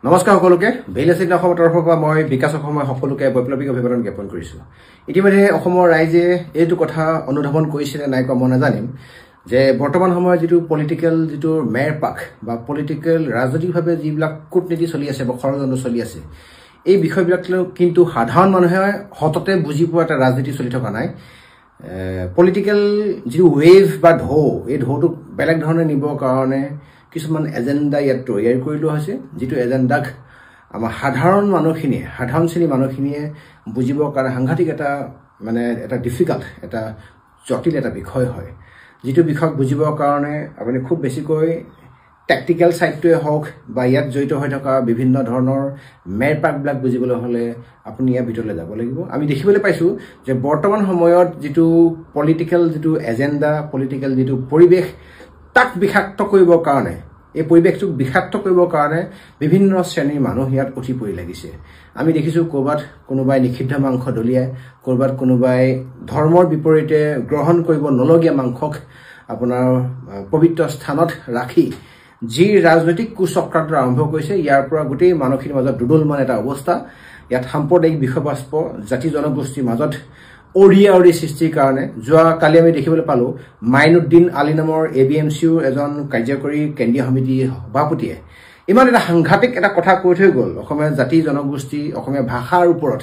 নমস্কাৰ সকলোকে বেলেচিন অসমৰ তৰফৰ পৰা মই বিকাশ অসমৰ সকলোকে বৈপ্লৱিক অভিবাদন জ্ঞাপন কৰিছোঁ। ইতিমধ্যে অসমৰ ৰাইজে এইটো কথা অনুধাৱন কৰিছে নাই কোৱা মই নাজানিম যে বৰ্তমান সময়ত যিটো পলিটিকেল যিটো মেৰপাক বা পলিটিকেল ৰাজনৈতিকভাৱে যিবিলাক কূটনীতি চলি আছে বা ষড়যন্ত্ৰ চলি আছে এই বিষয়বিলাক কিন্তু সাধাৰণ মানুহে হততে বুজি পোৱা এটা ৰাজনীতি চলি থকা নাই। পলিটিকেল যিটো ৱেভ বা ঢৌ এই ঢৌটোক বেলেগ ধৰণে নিবৰ কাৰণে কিছুমান এজেণ্ডা ইয়াত তৈয়াৰ কৰি লোৱা হৈছে, যিটো এজেণ্ডাক আমাৰ সাধাৰণ শ্ৰেণীৰ মানুহখিনিয়ে বুজিবৰ কাৰণে সাংঘাতিক এটা ডিফিকাল্ট এটা জটিল এটা বিষয় হয়। যিটো বিষয়ক বুজিবৰ কাৰণে আপুনি খুব বেছিকৈ টেকটিকেল ছাইডটোৱে হওক বা ইয়াত জড়িত হৈ থকা বিভিন্ন ধৰণৰ মেৰপাকবিলাক বুজিবলৈ হ'লে আপুনি ইয়াৰ ভিতৰলৈ যাব লাগিব। আমি দেখিবলৈ পাইছোঁ যে বৰ্তমান সময়ত যিটো পলিটিকেল যিটো এজেণ্ডা, পলিটিকেল যিটো পৰিৱেশ তাক বিষাক্ত কৰিবৰ কাৰণে, এই পৰিৱেশটোক বিষাক্ত কৰিবৰ কাৰণে বিভিন্ন শ্ৰেণীৰ মানুহ ইয়াত উঠি পৰি লাগিছে। আমি দেখিছোঁ ক'ৰবাত কোনোবাই নিষিদ্ধ মাংস দলিয়াই, ক'ৰবাত কোনোবাই ধৰ্মৰ বিপৰীতে গ্ৰহণ কৰিব নলগীয়া মাংসক আপোনাৰ পবিত্ৰ স্থানত ৰাখি যি ৰাজনৈতিক কুচক্ৰান্ত আৰম্ভ কৰিছে, ইয়াৰ পৰা গোটেই মানুহখিনিৰ মাজত দুদলমান এটা অৱস্থা। ইয়াত সাম্প্ৰদায়িক বিষয়বস্ত জাতি জনগোষ্ঠীৰ মাজত অৰি সৃষ্টিৰ কাৰণে যোৱাকালি আমি দেখিবলৈ পালোঁ মাইনুদ্দিন আলী নামৰ ABMCৰ এজন কাৰ্যকৰী কেন্দ্ৰীয় সমিতিৰ সভাপতিয়ে ইমান এটা সাংঘাতিক এটা কথা কৈ থৈ গ'ল। অসমীয়া জাতি জনগোষ্ঠী, অসমীয়া ভাষাৰ ওপৰত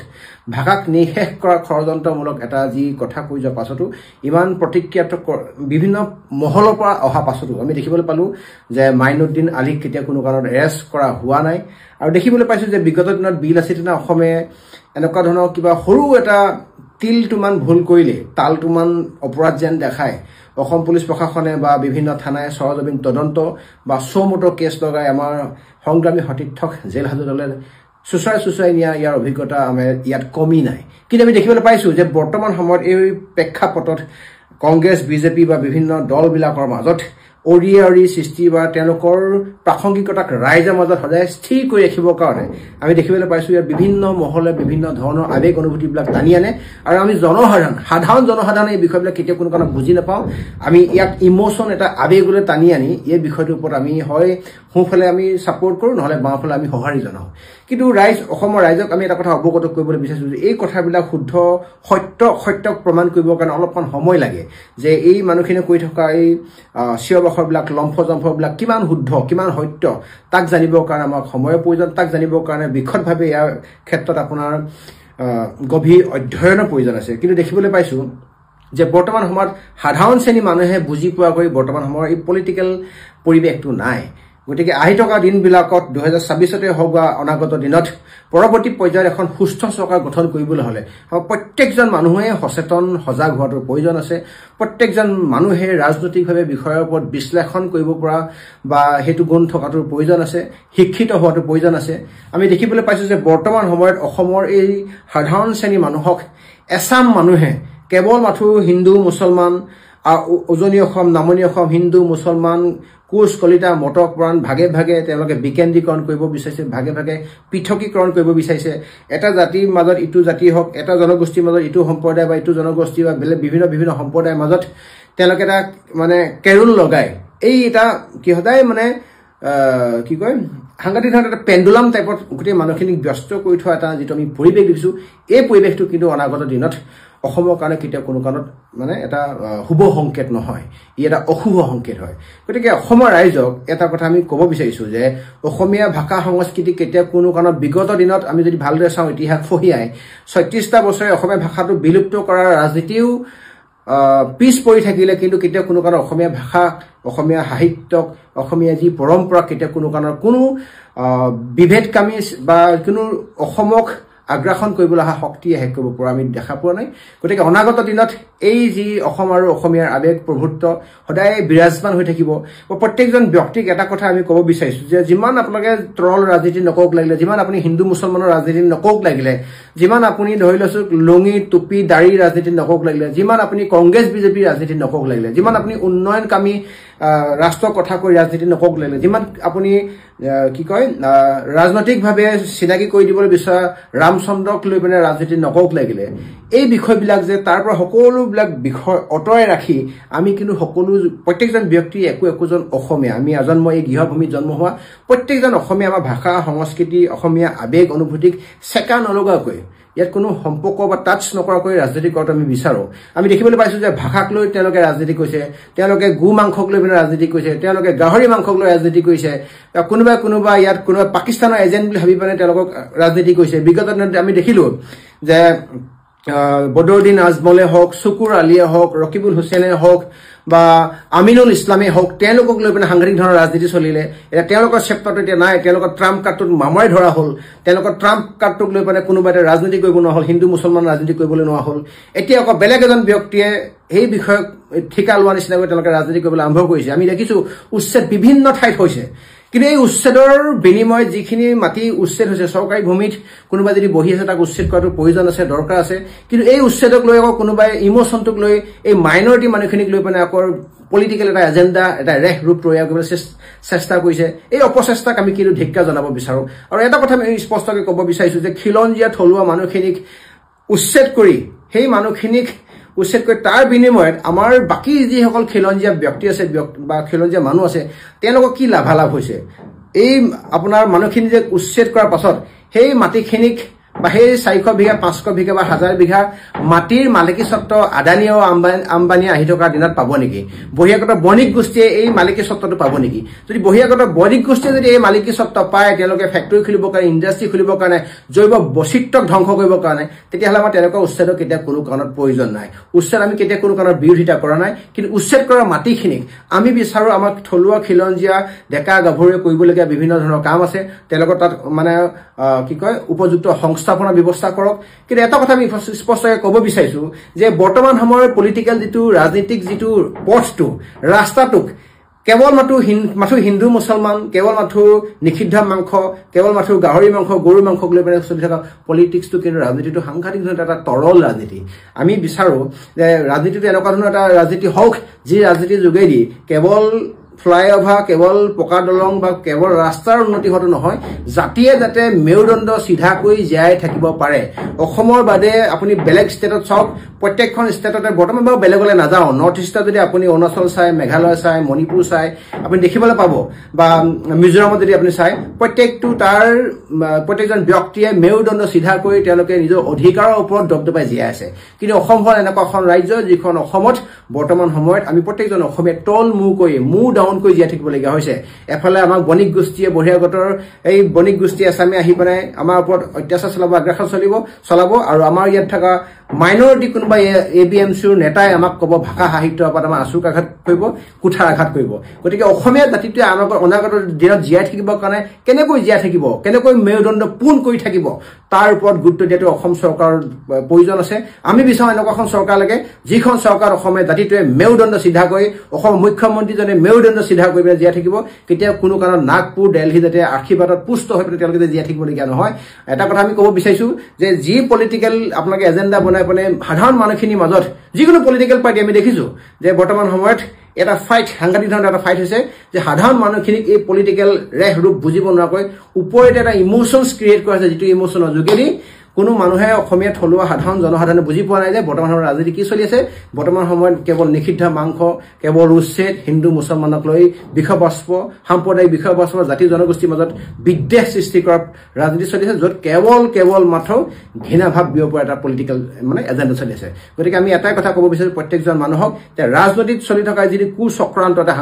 ভাষাক নিঃশেষ কৰা ষড়যন্ত্ৰমূলক এটা যি কথা কৈ যোৱাৰ পাছতো ইমান প্ৰতিক্ৰিয়াত্মক বিভিন্ন মহলৰ পৰা অহা পাছতো আমি দেখিবলৈ পালোঁ যে মাইনুদ্দিন আলীক কেতিয়া কোনো কাৰণত এৰেষ্ট কৰা হোৱা নাই। আৰু দেখিবলৈ পাইছোঁ যে বিগত দিনত বিল আছিল না অসমে এনেকুৱা ধৰণৰ কিবা সৰু এটা তিলটোমান ভুল কৰিলে তালটোমান অপৰাধ যেন দেখায় অসম পুলিচ প্ৰশাসনে বা বিভিন্ন থানাই সৰজমিন তদন্ত বা চৌমোটৰ কেছ লগাই আমাৰ সংগ্ৰামী সতীৰ্থক জেল হাজতলৈ চুচৰাই নিয়া ইয়াৰ অভিজ্ঞতা আমাৰ ইয়াত কমি নাই। কিন্তু আমি দেখিবলৈ পাইছোঁ যে বৰ্তমান সময়ত এই প্ৰেক্ষাপটত কংগ্ৰেছ বিজেপি বা বিভিন্ন দলবিলাকৰ মাজত অৰি সৃষ্টি বা তেওঁলোকৰ প্ৰাসংগিকতাক ৰাইজৰ মাজত সদায় স্থিৰ কৰি ৰাখিবৰ কাৰণে আমি দেখিবলৈ পাইছোঁ ইয়াত বিভিন্ন মহলে বিভিন্ন ধৰণৰ আৱেগ অনুভূতিবিলাক টানি আনে। আৰু আমি সাধাৰণ জনসাধাৰণে এই বিষয়বিলাক কেতিয়াও কোনো কাৰণে বুজি নাপাওঁ। আমি ইয়াক ইমোশ্যন এটা আৱেগলৈ টানি আনি এই বিষয়টোৰ ওপৰত আমি হয় সোঁফালে আমি ছাপোৰ্ট কৰোঁ, নহ'লে বাওঁফালে আমি সঁহাৰি জনাওঁ। কিন্তু অসমৰ ৰাইজক আমি এটা কথা অৱগত কৰিবলৈ বিচাৰিছোঁ যে এই কথাবিলাক শুদ্ধ সত্যক প্ৰমাণ কৰিবৰ কাৰণে অলপমান সময় লাগে, যে এই মানুহখিনিয়ে কৈ থকা এই চিঞৰবাখৰবিলাক লম্ফজম্ফবিলাক কিমান শুদ্ধ কিমান সত্য তাক জানিবৰ কাৰণে আমাক সময়ৰ প্ৰয়োজন। তাক জানিবৰ কাৰণে বিশদভাৱে ইয়াৰ ক্ষেত্ৰত আপোনাৰ গভীৰ অধ্যয়নৰ প্ৰয়োজন আছে। কিন্তু দেখিবলৈ পাইছোঁ যে বৰ্তমান সময়ত সাধাৰণ শ্ৰেণীৰ মানুহে বুজি পোৱাকৈ বৰ্তমান সময়ৰ এই পলিটিকেল পৰিৱেশটো নাই। গতিকে আহি থকা দিনবিলাকত 2026 হওক বা অনাগত দিনত পৰৱৰ্তী পৰ্যায়ত এখন সুস্থ চৰকাৰ গঠন কৰিবলৈ হ'লে প্ৰত্যেকজন মানুহে সজাগ হোৱাটোৰ প্ৰয়োজন আছে। প্ৰত্যেকজন মানুহে ৰাজনৈতিকভাৱে বিষয়ৰ ওপৰত বিশ্লেষণ কৰিব পৰা বা সেইটো গুণ থকাটোৰ প্ৰয়োজন আছে, শিক্ষিত হোৱাটোৰ প্ৰয়োজন আছে। আমি দেখিবলৈ পাইছোঁ যে বৰ্তমান সময়ত অসমৰ এই সাধাৰণ শ্ৰেণীৰ মানুহক এচাম মানুহে কেৱল মাথো হিন্দু মুছলমান, উজনি অসম নামনি অসম হিন্দু মুছলমান কোচ কলিতা মটক প্ৰাণ ভাগে তেওঁলোকে বিকেন্দ্ৰীকৰণ কৰিব বিচাৰিছে, ভাগে পৃথকীকৰণ কৰিব বিচাৰিছে। এটা জাতিৰ মাজত ইটো জাতি হওক, এটা জনগোষ্ঠীৰ মাজত ইটো সম্প্ৰদায় বা ইটো জনগোষ্ঠী বা বেলেগ বিভিন্ন সম্প্ৰদায়ৰ মাজত তেওঁলোকে এটা কেৰোল লগাই এই এটা সদায় সাংঘাতিক ধৰণৰ এটা পেণ্ডুলাম টাইপত গোটেই মানুহখিনিক ব্যস্ত কৰি থোৱা এটা যিটো আমি পৰিৱেশ দেখিছোঁ, এই পৰিৱেশটো কিন্তু অনাগত দিনত অসমৰ কাৰণে কেতিয়াও কোনো কাৰণত এটা শুভ সংকেত নহয়, ই এটা অশুভ সংকেত হয়। গতিকে অসমৰ ৰাইজক এটা কথা আমি ক'ব বিচাৰিছোঁ যে অসমীয়া ভাষা সংস্কৃতি কেতিয়াও কোনো কাৰণত বিগত দিনত আমি যদি ভালদৰে চাওঁ ইতিহাস ফহিয়াই 36টা বছৰে অসমীয়া ভাষাটো বিলুপ্ত কৰাৰ ৰাজনীতিও পিছ পৰি থাকিলে, কিন্তু কেতিয়াও কোনো কাৰণত অসমীয়া ভাষা, অসমীয়া সাহিত্যক, অসমীয়া যি পৰম্পৰা কেতিয়াও কোনো কাৰণত কোনো বিভেদকামী বা কোনো অসমক আগ্ৰাসন কৰিবলৈ অহা শক্তিয়ে শেষ কৰিব পৰা আমি দেখা পোৱা নাই। গতিকে অনাগত দিনত এই যি অসম আৰু অসমীয়াৰ আৱেগ প্ৰভুত্ব সদায় বিৰাজমান হৈ থাকিব। প্ৰত্যেকজন ব্যক্তিক এটা কথা আমি ক'ব বিচাৰিছোঁ যে যিমান আপোনালোকে তৰল ৰাজনীতি নকওক লাগিলে, যিমান আপুনি হিন্দু মুছলমানৰ ৰাজনীতি নকওক লাগিলে, যিমান আপুনি ধৰি লৈছোঁ লুঙি টুপি দাড়ি ৰাজনীতি নকওক লাগিলে, যিমান আপুনি কংগ্ৰেছ বিজেপিৰ ৰাজনীতি নকওক লাগিলে, যিমান আপুনি উন্নয়নকামী ৰাষ্ট্ৰৰ কথা কৈ ৰাজনীতি নকওক লাগিলে যিমান আপুনি কি কয় ৰাজনৈতিকভাৱে চিনাকি কৰি দিবলৈ বিচৰা ৰামচন্দ্ৰক লৈ পিনে ৰাজনীতি নকওক লাগিলে এই বিষয়বিলাক যে তাৰ পৰা সকলোবিলাক বিষয় অতৰাই ৰাখি আমি কিন্তু সকলো প্ৰত্যেকজন ব্যক্তি একোজন অসমীয়া আমি আজন্ম এই গৃহভূমিত জন্ম হোৱা প্ৰত্যেকজন অসমীয়া আমাৰ ভাষা সংস্কৃতি অসমীয়া আবেগ অনুভূতিক চেকা নলগাকৈ ইয়াত কোনো সম্পৰ্ক বা টাচ নকৰাকৈ ৰাজনীতি কৰাটো আমি বিচাৰো আমি দেখিবলৈ পাইছো যে ভাষাক লৈ তেওঁলোকে ৰাজনীতি কৰিছে তেওঁলোকে গু মাংসক লৈ পিনে ৰাজনীতি কৰিছে তেওঁলোকে গাহৰি মাংসক লৈ ৰাজনীতি কৰিছে কোনোবা ইয়াত কোনোবা পাকিস্তানৰ এজেণ্ট বুলি ভাবি পিনে তেওঁলোকক ৰাজনীতি কৰিছে বিগত দিনত আমি দেখিলো যে বদৰুদ্দিন আজমলে হওক শুকুৰ আলীয়ে হওক ৰকিবুল হুছেইনে হওক বা আমিনুল ইছলামে হওক তেওঁলোকক লৈ পিনে সাংঘাতিক ধৰণৰ ৰাজনীতি চলিলে এতিয়া তেওঁলোকৰ চেপ্টাৰটো এতিয়া নাই তেওঁলোকৰ ট্ৰাম্প কাৰ্ডটোত মামৰাই ধৰা হ'ল তেওঁলোকৰ ট্ৰাম্প কাৰ্ডটোক লৈ পিনে কোনোবা এটা ৰাজনীতি কৰিব নোৱাৰা হ'ল হিন্দু মুছলমান ৰাজনীতি কৰিবলৈ নোৱাৰা হ'ল এতিয়া আকৌ বেলেগ এজন ব্যক্তিয়ে এই বিষয়ক ঠিকা লোৱা নিচিনাকৈ তেওঁলোকে ৰাজনীতি কৰিবলৈ আৰম্ভ কৰিছে আমি দেখিছো উচ্ছেদ বিভিন্ন ঠাইত হৈছে কিন্তু এই উচ্ছেদৰ বিনিময়ত যিখিনি মাটি উচ্ছেদ হৈছে চৰকাৰী ভূমিত কোনোবা যদি বহি আছে তাক উচ্ছেদ কৰাটো প্ৰয়োজন আছে দৰকাৰ আছে কিন্তু এই উচ্ছেদক লৈ আকৌ কোনোবাই ইমোশ্যনটোক লৈ এই মাইনৰিটি মানুহখিনিক লৈ পিনে আকৌ পলিটিকেল এটা এজেণ্ডা এটা ৰেহ ৰূপ তৈয়াৰ কৰিবলৈ চেষ্টা কৰিছে এই অপচেষ্টাক আমি কিন্তু ধিক্কাৰ জনাব বিচাৰো আৰু এটা কথা আমি স্পষ্টকৈ ক'ব বিচাৰিছো যে খিলঞ্জীয়া থলুৱা মানুহখিনিক উচ্ছেদ কৰি সেই মানুহখিনিক উচ্ছেদ কৰি তাৰ বিনিময়ত আমাৰ বাকী যিসকল খিলঞ্জীয়া ব্যক্তি আছে বা খিলঞ্জীয়া মানুহ আছে তেওঁলোকৰ কি লাভালাভ হৈছে এই আপোনাৰ মানুহখিনি যে উচ্ছেদ কৰাৰ পাছত সেই মাটিখিনিক বা সেই 400 বিঘা 500 বিঘা বা 1000 বিঘা মাটিৰ মালিকী স্বত্ব আদানী আৰু আম্বানী আহি থকা দিনত পাব নেকি বহিৰাগত বণিক গোষ্ঠীয়ে এই মালিকী স্বত্বটো পাব নেকি যদি বহিৰাগত বণিক গোষ্ঠীয়ে যদি এই মালিকী স্বত্ব পায় তেওঁলোকে ফেক্টৰী খুলিবৰ কাৰণে ইণ্ডাষ্ট্ৰী খুলিবৰ কাৰণে জৈৱ বৈচিত্ৰ্যক ধ্বংস কৰিবৰ কাৰণে তেতিয়াহ'লে আমাৰ তেওঁলোকৰ উচ্ছেদৰ কেতিয়া কোনো কাৰণত প্ৰয়োজন নাই উচ্ছেদ আমি কেতিয়া কোনো কাৰণত বিৰোধিতা কৰা নাই কিন্তু উচ্ছেদ কৰা মাটিখিনিক আমি বিচাৰো আমাৰ থলুৱা খিলঞ্জীয়া ডেকা গাভৰুৱে কৰিবলগীয়া বিভিন্ন ধৰণৰ কাম আছে তেওঁলোকৰ তাত মানে কি কয় উপযুক্ত সংস্থাপনৰ ব্যৱস্থা কৰক কিন্তু এটা কথা আমি স্পষ্টকৈ ক'ব বিচাৰিছো যে বৰ্তমান সময়ৰ পলিটিকেল যিটো ৰাজনীতিক যিটো পথটো ৰাস্তাটোক কেৱল মাথো হিন্দু মুছলমান কেৱল মাথো নিষিদ্ধ মাংস কেৱল মাথো গাহৰি মাংস গৰু মাংসক লৈ পেলাই চলি থকা পলিটিক্সটো কিন্তু ৰাজনীতিটো সাংঘাতিক ধৰণৰ এটা তৰল ৰাজনীতি আমি বিচাৰো যে ৰাজনীতিটো এনেকুৱা ধৰণৰ এটা ৰাজনীতি হওক যি ৰাজনীতিৰ যোগেদি কেৱল ফ্লাইঅভাৰ কেৱল পকা দলং বা কেৱল ৰাস্তাৰ উন্নতি হোৱাটো নহয় জাতিয়ে যাতে মেৰুদণ্ড চিধাকৈ জীয়াই থাকিব পাৰে অসমৰ বাদে আপুনি বেলেগ ষ্টেটত চাওক প্ৰত্যেকখন ষ্টেটতে বৰ্তমান বাৰু বেলেগলৈ নাযাওঁ নৰ্থ ইষ্টত যদি আপুনি অৰুণাচল চাই মেঘালয় চাই মণিপুৰ চাই আপুনি দেখিবলৈ পাব বা মিজোৰামত যদি আপুনি চাই প্ৰত্যেকজন ব্যক্তিয়ে মেৰুদণ্ড চিধা কৰি তেওঁলোকে নিজৰ অধিকাৰৰ ওপৰত দবদবাই জীয়াই আছে কিন্তু অসম হ'ল এনেকুৱা এখন ৰাজ্য যিখন অসমত বৰ্তমান সময়ত আমি প্ৰত্যেকজন অসমীয়া তল মূৰ ডাউনকৈ জীয়াই থাকিবলগীয়া হৈছে এফালে আমাক বণিক গোষ্ঠীয়ে বহিৰাগতৰ এই বণিক গোষ্ঠী আছামে আহি পেলাই আমাৰ ওপৰত অত্যাচাৰ চলাব আগ্ৰাসন চলাব আৰু আমাৰ ইয়াত থকা মাইনৰিটি কোনোবা ABMCৰ নেতাই আমাক ক'ব ভাষা সাহিত্যৰ ওপৰত আমাৰ আচুক আঘাত কৰিব কুঠাৰ আঘাত কৰিব গতিকে অসমীয়া জাতিটোৱে আমাক অনাগত দিনত জীয়াই থাকিবৰ কাৰণে কেনেকৈ জীয়াই থাকিব কেনেকৈ মেৰুদণ্ড পোন কৰি থাকিব তাৰ ওপৰত গুৰুত্ব দিয়াটো অসম চৰকাৰৰ প্ৰয়োজন আছে আমি বিচাৰো এনেকুৱা এখন চৰকাৰ লাগে যিখন চৰকাৰ অসমীয়া জাতিটোৱে মেৰুদণ্ড চিধা কৰি অসমৰ মুখ্যমন্ত্ৰীজনে মেৰুদণ্ড চিধা কৰি পেলাই জীয়াই থাকিব কেতিয়া কোনো কাৰণত নাগপুৰ দিল্লী যাতে আশীৰ্বাদত পুষ্ট হৈ পেলাই তেওঁলোকে জীয়াই থাকিবলগীয়া নহয় এটা কথা আমি ক'ব বিচাৰিছো যে যি পলিটিকেল আপোনালোকে এজেণ্ডা বনাই পেলাই সাধাৰণ মানুহখিনিৰ মাজত যিকোনো পলিটিকেল পাৰ্টি আমি দেখিছো যে বৰ্তমান সময়ত এটা ফাইট সাংঘাতিক ধৰণৰ এটা ফাইট হৈছে যে সাধাৰণ মানুহখিনিক এই পলিটিকেল ৰেহ ৰূপ বুজিব নোৱাৰাকৈ ওপৰতে এটা ইমোশ্যনছ ক্ৰিয়েট কৰা হৈছে যিটো ইমোশ্যনৰ যোগেদি কোনো মানুহে অসমীয়া থলুৱা সাধাৰণ জনসাধাৰণে বুজি পোৱা নাই যে বৰ্তমান সময়ত ৰাজনীতি কি চলি আছে বৰ্তমান সময়ত কেৱল নিষিদ্ধ মাংস কেৱল উচ্ছেদ হিন্দু মুছলমানক লৈ বিষবাষ্প সাম্প্ৰদায়িক বিষবাষ্প জাতি জনগোষ্ঠীৰ মাজত বিদ্বেষ সৃষ্টি কৰাৰ ৰাজনীতি চলি আছে য'ত কেৱল মাত্ৰ ঘৃণাভাৱ বিয়পোৱা এটা পলিটিকেল মানে এজেণ্ডা চলি আছে গতিকে আমি এটাই কথা ক'ব বিচাৰো প্ৰত্যেকজন মানুহক যে ৰাজনীতিত চলি থকা যিটো কুচক্ৰান্ত এটা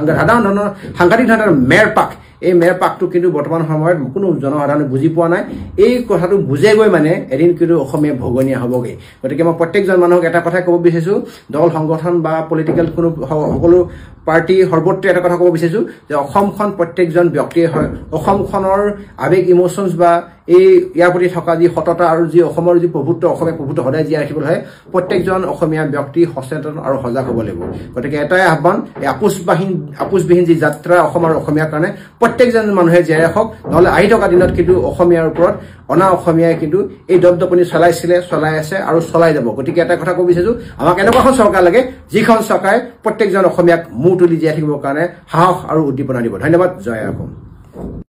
সাংঘাতিক ধৰণৰ মেৰপাক এই মেৰপাকটো কিন্তু বৰ্তমান সময়ত কোনো জনসাধাৰণে বুজি পোৱা নাই এই কথাটো বুজে গৈ মানে এদিন কিন্তু অসমীয়া ভগনীয়া হ'বগৈ গতিকে মই প্ৰত্যেকজন মানুহক এটা কথা ক'ব বিচাৰিছো দল সংগঠন বা পলিটিকেল কোনো সকলো পাৰ্টি সৰ্বত্ৰে এটা কথা ক'ব বিচাৰিছো যে অসমখন প্ৰত্যেকজন ব্যক্তিয়ে হয় অসমখনৰ আবেগ ইমোশ্যনছ বা এই ইয়াৰ প্ৰতি থকা যি সততা আৰু যি অসমৰ যি প্ৰভুত্ব অসমীয়া প্ৰভুত্ব সদায় জীয়াই ৰাখিবলৈ হয় প্ৰত্যেকজন অসমীয়া ব্যক্তি সচেতন আৰু সজাগ হ'ব লাগিব গতিকে এটাই আহ্বান এই আপোচবিহীন যি যাত্ৰা অসম আৰু অসমীয়াৰ কাৰণে প্ৰত্যেকজন মানুহে জীয়াই ৰাখক নহ'লে আহি থকা দিনত কিন্তু অসমীয়াৰ ওপৰত অনা অসমীয়াই কিন্তু এই দপদপনি চলাই আছে আৰু চলাই যাব গতিকে এটা কথা ক'ব বিচাৰিছো আমাক এনেকুৱা এখন চৰকাৰ লাগে যিখন চৰকাৰে প্ৰত্যেকজন অসমীয়াক মূৰ তুলি জীয়াই থাকিবৰ কাৰণে সাহস আৰু উদ্দীপনা দিব ধন্যবাদ জয় অসম